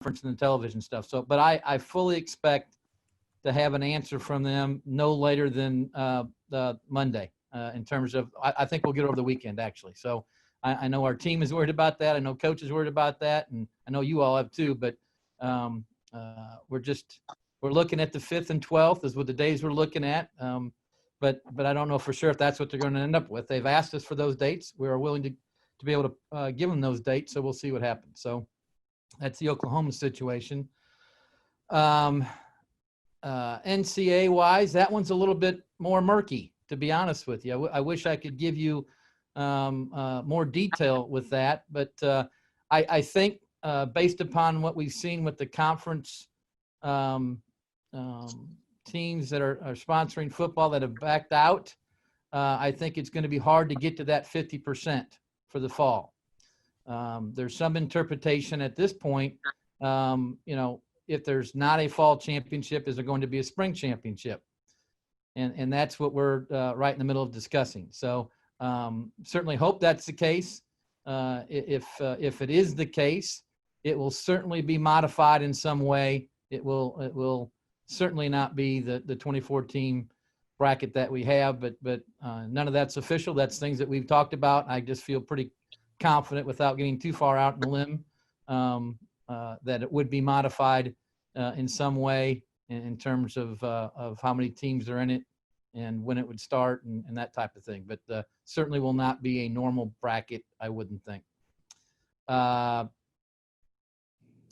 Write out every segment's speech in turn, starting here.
and the television stuff. So, but I fully expect to have an answer from them no later than the Monday in terms of, I think we'll get over the weekend actually. So I know our team is worried about that. I know coach is worried about that. And I know you all have too, but we're looking at the 5th and 12th is what the days we're looking at. But I don't know for sure if that's what they're going to end up with. They've asked us for those dates. We are willing to be able to give them those dates. So we'll see what happens. So that's the Oklahoma situation. NCAA wise, that one's a little bit more murky, to be honest with you. I wish I could give you more detail with that, but I think based upon what we've seen with the conference teams that are sponsoring football that have backed out, I think it's going to be hard to get to that 50% for the fall. There's some interpretation at this point, if there's not a fall championship, is there going to be a spring championship? And that's what we're right in the middle of discussing. So certainly hope that's the case. If it is the case, it will certainly be modified in some way. It will certainly not be the 24-team bracket that we have, but none of that's official. That's things that we've talked about. I just feel pretty confident without getting too far out in the limb that it would be modified in some way in terms of how many teams are in it and when it would start and that type of thing. But certainly will not be a normal bracket, I wouldn't think.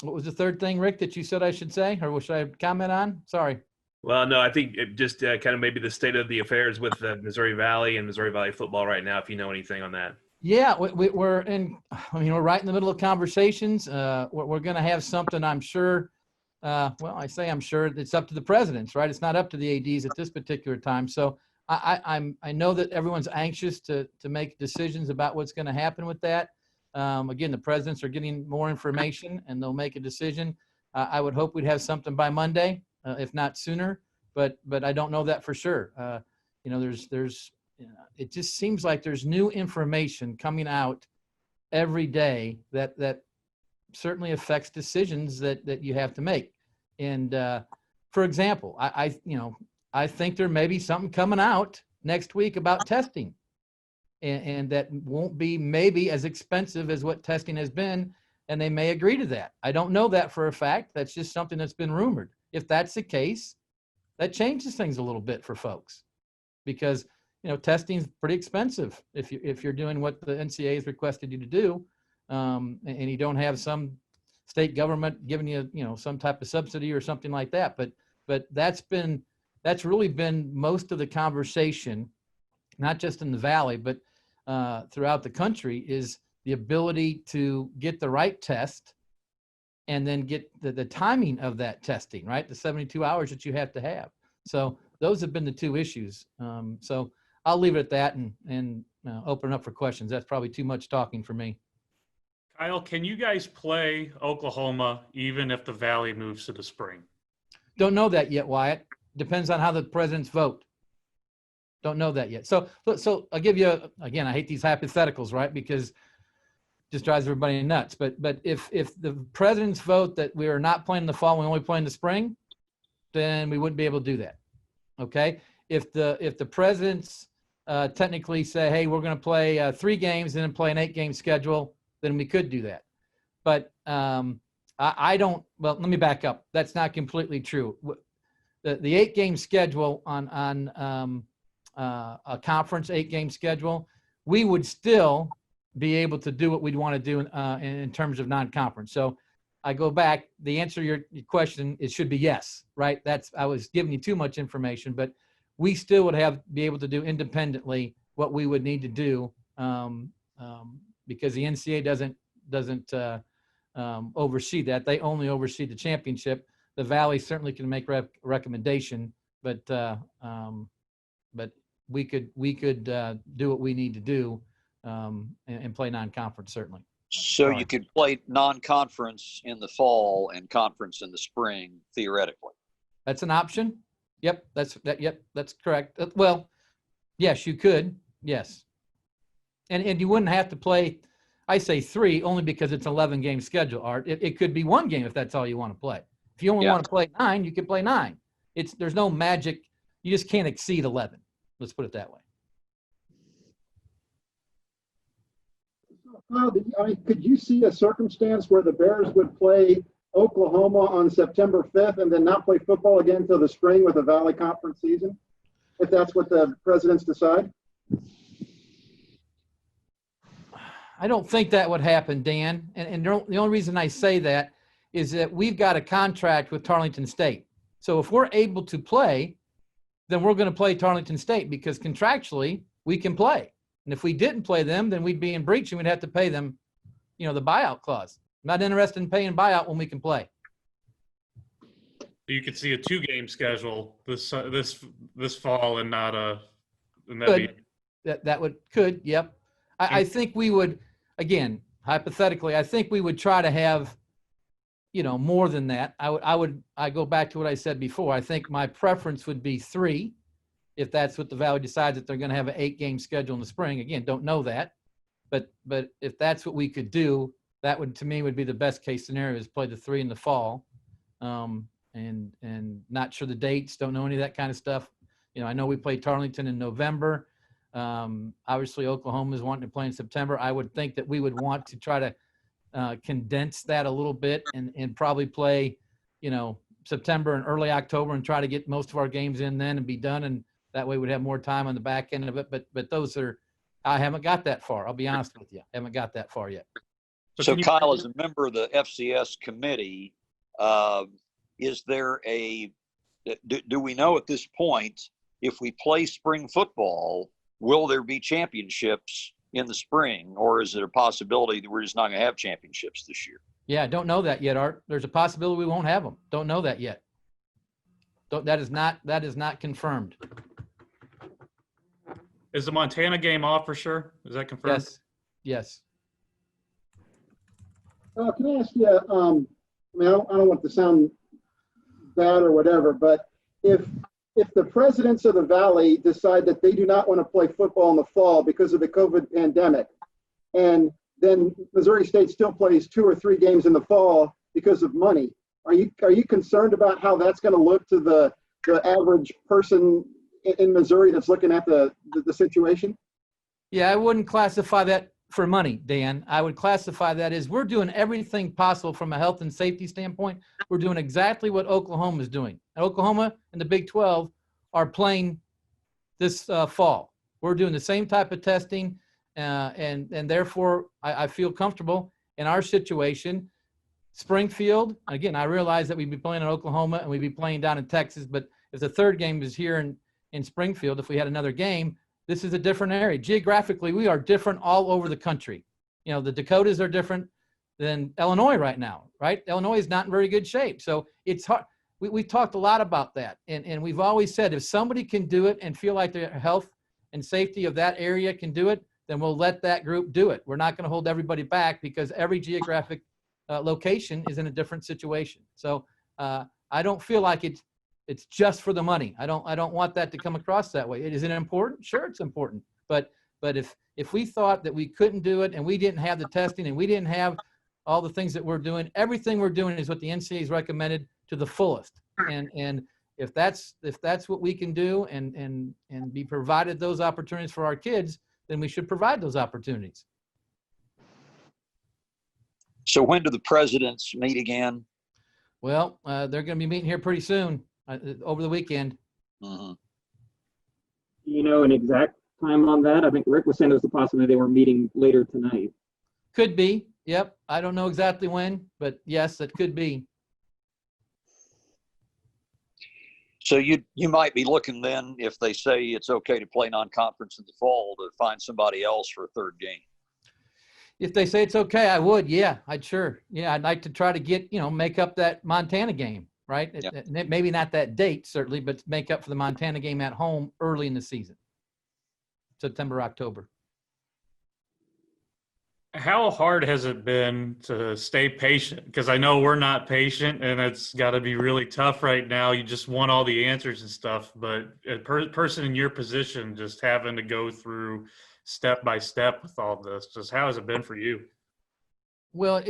What was the third thing, Rick, that you said I should say, or should I comment on? Sorry. Well, no, I think it just kind of maybe the state of the affairs with Missouri Valley and Missouri Valley football right now, if you know anything on that. Yeah, we're right in the middle of conversations. We're going to have something, I'm sure. I say I'm sure it's up to the presidents, right? It's not up to the ADs at this particular time. So I know that everyone's anxious to make decisions about what's going to happen with that. Again, the presidents are getting more information and they'll make a decision. I would hope we'd have something by Monday, if not sooner, but I don't know that for sure. It just seems like there's new information coming out every day that certainly affects decisions that you have to make. And for example, I think there may be something coming out next week about testing, and that won't be maybe as expensive as what testing has been, and they may agree to that. I don't know that for a fact. That's just something that's been rumored. If that's the case, that changes things a little bit for folks, because testing is pretty expensive if you're doing what the NCAA has requested you to do, and you don't have some state government giving you some type of subsidy or something like that. But that's really been most of the conversation, not just in the Valley, but throughout the country, is the ability to get the right test and then get the timing of that testing, right? The 72 hours that you have to have. So those have been the two issues. So I'll leave it at that and open up for questions. That's probably too much talking for me. Kyle, can you guys play Oklahoma even if the Valley moves to the spring? Don't know that yet, Wyatt. Depends on how the presidents vote. Don't know that yet. So I'll give you, again, I hate these hypotheticals, right? Because it just drives everybody nuts. But if the presidents vote that we are not playing in the fall, we only play in the spring, then we wouldn't be able to do that. Okay? If the presidents technically say, hey, we're going to play 3 games and then play an 8-game schedule, then we could do that. But I don't. Well, let me back up. That's not completely true. The 8-game schedule on a conference 8-game schedule, we would still be able to do what we'd want to do in terms of non-conference. So I go back. The answer to your question, it should be yes, right? I was giving you too much information, but we still would be able to do independently what we would need to do, because the NCAA doesn't oversee that. They only oversee the championship. The Valley certainly can make recommendation, but we could do what we need to do and play non-conference certainly. So you could play non-conference in the fall and conference in the spring, theoretically. That's an option. Yep, that's correct. Well, yes, you could. Yes, and you wouldn't have to play. I say 3 only because it's an 11-game schedule, Art. It could be 1 game if that's all you want to play. If you only Yeah. want to play 9, you can play 9. There's no magic. You just can't exceed 11. Let's put it that way. Could you see a circumstance where the Bears would play Oklahoma on September 5th and then not play football again until the spring with a Valley Conference season, if that's what the presidents decide? I don't think that would happen, Dan. And the only reason I say that is that we've got a contract with Tarleton State. So if we're able to play, then we're going to play Tarleton State because contractually we can play. And if we didn't play them, then we'd be in breach and we'd have to pay them, the buyout clause. I'm not interested in paying buyout when we can play. You could see a 2-game schedule this fall and not a. And Could, yep. I think we would, again, hypothetically, I think we would try to have, more than that. I go back to what I said before. I think my preference would be 3, if that's what the Valley decides that they're going to have an 8-game schedule in the spring. Again, don't know that, but if that's what we could do, that would, to me, would be the best case scenario, is play the 3 in the fall. And not sure the dates, don't know any of that kind of stuff. I know we play Tarleton in November. Obviously Oklahoma is wanting to play in September. I would think that we would want to try to condense that a little bit and probably play, September and early October and try to get most of our games in then and be done. And that way we'd have more time on the back end of it. But those are, I haven't got that far. I'll be honest with you. I haven't got that far yet. So Kyle, as a member of the FCS committee, is there do we know at this point, if we play spring football, will there be championships in the spring, or is it a possibility that we're just not going to have championships this year? Yeah, I don't know that yet, Art. There's a possibility we won't have them. Don't know that yet. That is not confirmed. Is the Montana game off for sure? Is that confirmed? Yes. Can I ask you, I don't want to sound bad or whatever, but if the presidents of the Valley decide that they do not want to play football in the fall because of the COVID pandemic, and then Missouri State still plays 2 or 3 games in the fall because of money, are you concerned about how that's going to look to the average person in Missouri that's looking at the situation? Yeah, I wouldn't classify that for money, Dan. I would classify that as we're doing everything possible from a health and safety standpoint. We're doing exactly what Oklahoma is doing. Oklahoma and the Big 12 are playing this fall. We're doing the same type of testing, and therefore I feel comfortable in our situation. Springfield, again, I realize that we'd be playing in Oklahoma and we'd be playing down in Texas, but if the 3rd game is here in Springfield, if we had another game, this is a different area. Geographically, we are different all over the country. The Dakotas are different than Illinois right now, right? Illinois is not in very good shape. So it's hard. We've talked a lot about that. And we've always said, if somebody can do it and feel like the health and safety of that area can do it, then we'll let that group do it. We're not going to hold everybody back because every geographic location is in a different situation. So I don't feel like it's just for the money. I don't want that to come across that way. Is it important? Sure, it's important. But if we thought that we couldn't do it and we didn't have the testing and we didn't have all the things that we're doing, everything we're doing is what the NCAA has recommended to the fullest. And if that's what we can do and be provided those opportunities for our kids, then we should provide those opportunities. So when do the presidents meet again? Well, they're going to be meeting here pretty soon, over the weekend. Mm-hmm. Do you know an exact time on that? I think Rick was saying there's a possibility they were meeting later tonight. Could be. Yep. I don't know exactly when, but yes, it could be. So you might be looking then, if they say it's okay to play non-conference in the fall, to find somebody else for a 3rd game. If they say it's okay, I would. Yeah, I'd sure. Yeah, I'd like to try to get, make up that Montana game, right? Yeah. Maybe not that date, certainly, but make up for the Montana game at home early in the season, September, October. How hard has it been to stay patient? Because I know we're not patient, and it's got to be really tough right now. You just want all the answers and stuff, but a person in your position just having to go through step by step with all this, just how has it been for you? Well,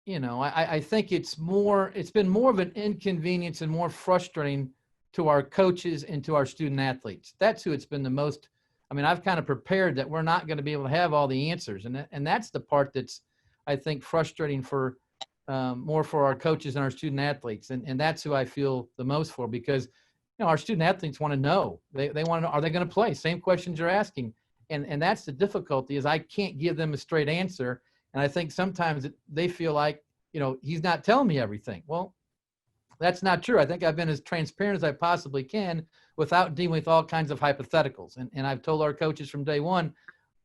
I think it's been more of an inconvenience and more frustrating to our coaches and to our student athletes. That's who it's been the most. I mean, I've kind of prepared that we're not going to be able to have all the answers. And that's the part that's, I think, frustrating for more for our coaches and our student athletes. And that's who I feel the most for, because, our student athletes want to know. They want to know, are they going to play? Same questions you're asking. And that's the difficulty, is I can't give them a straight answer. And I think sometimes they feel like, he's not telling me everything. Well, that's not true. I think I've been as transparent as I possibly can without dealing with all kinds of hypotheticals. And I've told our coaches from day one,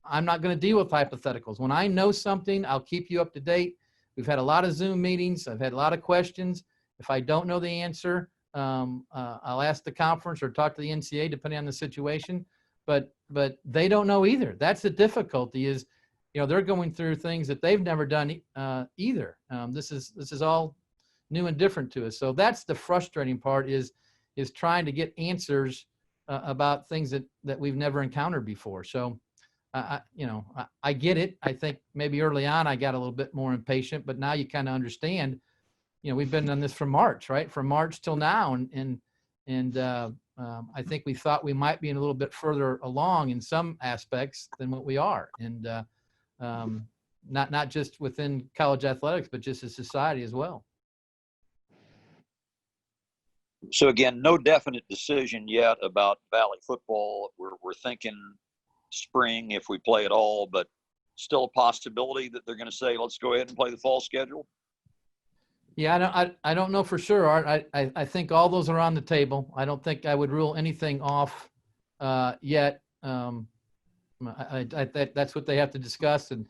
I'm not going to deal with hypotheticals. When I know something, I'll keep you up to date. We've had a lot of Zoom meetings. I've had a lot of questions. If I don't know the answer, I'll ask the conference or talk to the NCAA, depending on the situation. But they don't know either. That's the difficulty, is, they're going through things that they've never done either. This is all new and different to us. So that's the frustrating part, is trying to get answers about things that we've never encountered before. So, I get it. I think maybe early on I got a little bit more impatient, but now you kind of understand. We've been on this from March, right? From March till now, and I think we thought we might be a little bit further along in some aspects than what we are, and not just within college athletics, but just as society as well. So again, no definite decision yet about Valley football. We're thinking spring if we play at all, but still a possibility that they're going to say, let's go ahead and play the fall schedule. Yeah, I don't know for sure, Art. I think all those are on the table. I don't think I would rule anything off yet. That's what they have to discuss, and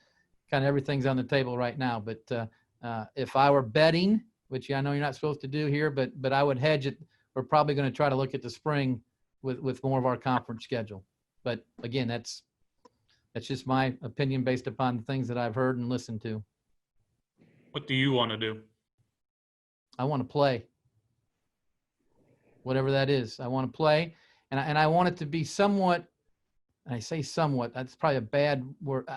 kind of everything's on the table right now. But if I were betting, which I know you're not supposed to do here, but I would hedge it. We're probably going to try to look at the spring with more of our conference schedule. But again, that's just my opinion based upon the things that I've heard and listened to. What do you want to do? I want to play, whatever that is. I want to play, and I want it to be somewhat. And I say somewhat. That's probably a bad word.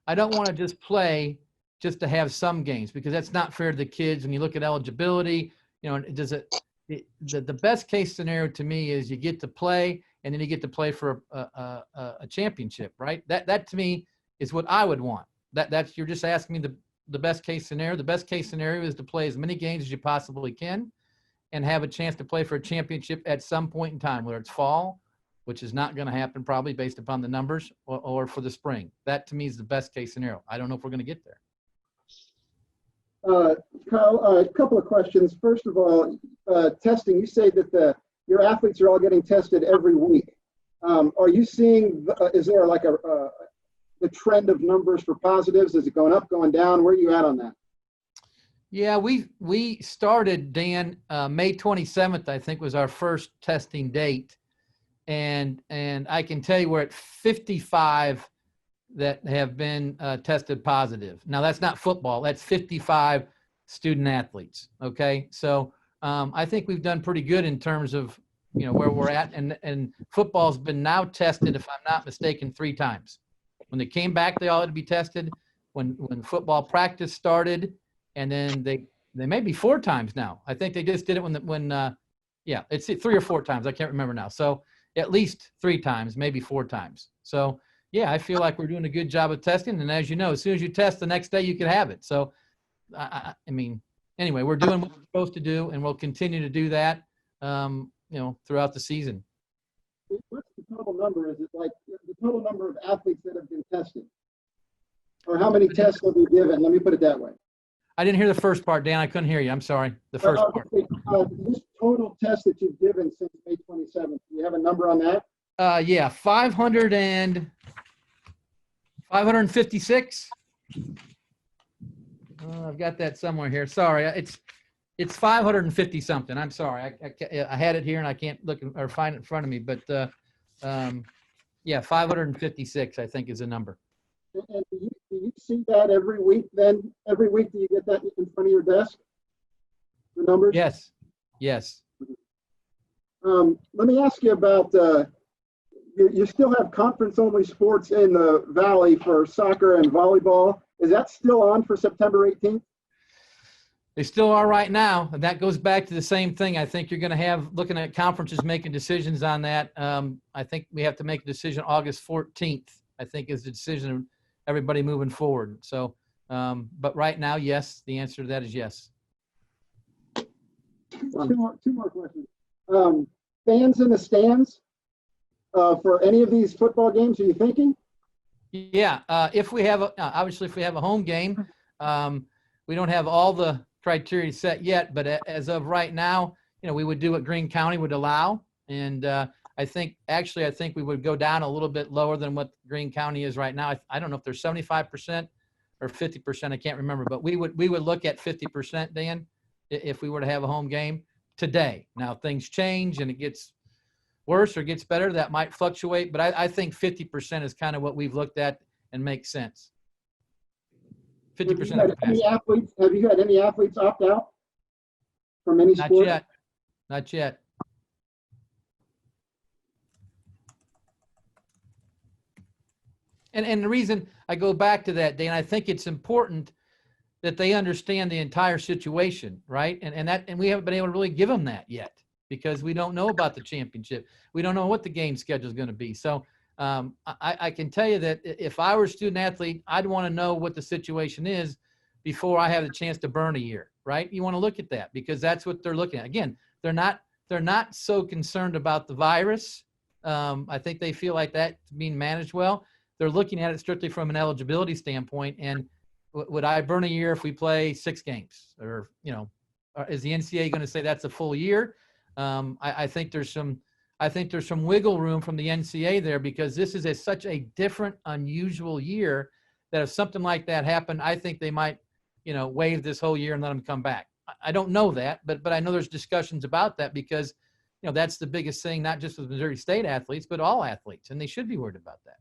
I don't want to just play just to have some games, because that's not fair to the kids. When you look at eligibility, the best case scenario to me is you get to play, and then you get to play for a championship, right? That to me is what I would want. That's you're just asking me the best case scenario. The best case scenario is to play as many games as you possibly can and have a chance to play for a championship at some point in time, whether it's fall, which is not going to happen probably based upon the numbers, or for the spring. That to me is the best case scenario. I don't know if we're going to get there. Kyle, a couple of questions. First of all, testing, you say that your athletes are all getting tested every week. Are you seeing, is there like the trend of numbers for positives? Is it going up, going down? Where are you at on that? Yeah, we started, Dan, May 27th, I think was our first testing date. And I can tell you we're at 55 that have been tested positive. Now that's not football, that's 55 student athletes. Okay. So I think we've done pretty good in terms of, where we're at, and football's been now tested, if I'm not mistaken, 3 times. When they came back, they all had to be tested. When football practice started, and then they may be 4 times now. I think they just did it when it's 3 or 4 times. I can't remember now. So at least 3 times, maybe 4 times. So yeah, I feel like we're doing a good job of testing. And as you know, as soon as you test, the next day you can have it. So I mean, anyway, we're doing what we're supposed to do, and we'll continue to do that, throughout the season. What's the total number? Is it like the total number of athletes that have been tested? Or how many tests will be given? Let me put it that way. I didn't hear the first part, Dan. I couldn't hear you. I'm sorry. The first part. This total test that you've given since May 27th, do you have a number on that? Yeah, 556. I've got that somewhere here. Sorry, it's 550 something. I'm sorry. I had it here and I can't look or find it in front of me. But yeah, 556 I think is the number. And do you see that every week? Then every week, do you get that in front of your desk? The numbers? Yes. Let me ask you about. You still have conference-only sports in the Valley for soccer and volleyball. Is that still on for September 18th? They still are right now. And that goes back to the same thing. I think you're going to have, looking at conferences making decisions on that. I think we have to make a decision August 14th, I think is the decision of everybody moving forward. So, but right now, yes, the answer to that is yes. Two more questions. Fans in the stands for any of these football games, are you thinking? Yeah, if we have, obviously, if we have a home game, we don't have all the criteria set yet, but as of right now, we would do what Greene County would allow. And I think we would go down a little bit lower than what Greene County is right now. I don't know if they're 75% or 50%. I can't remember, but we would look at 50%, Dan, if we were to have a home game today. Now, if things change and it gets worse or gets better, that might fluctuate, but I think 50% is kind of what we've looked at and makes sense. 50% of capacity. Have you had any athletes opt out from any sport? Not yet. And the reason I go back to that, Dan, I think it's important that they understand the entire situation, right? And we haven't been able to really give them that yet because we don't know about the championship. We don't know what the game schedule is going to be. So I can tell you that if I were a student athlete, I'd want to know what the situation is before I have the chance to burn a year, right? You want to look at that because that's what they're looking at. Again, they're not so concerned about the virus. I think they feel like that's being managed well. They're looking at it strictly from an eligibility standpoint. And would I burn a year if we play 6 games? Or, is the NCAA going to say that's a full year? I think there's some wiggle room from the NCAA there because this is such a different, unusual year that if something like that happened, I think they might, waive this whole year and let them come back. I don't know that, but I know there's discussions about that because, that's the biggest thing, not just with Missouri State athletes, but all athletes, and they should be worried about that.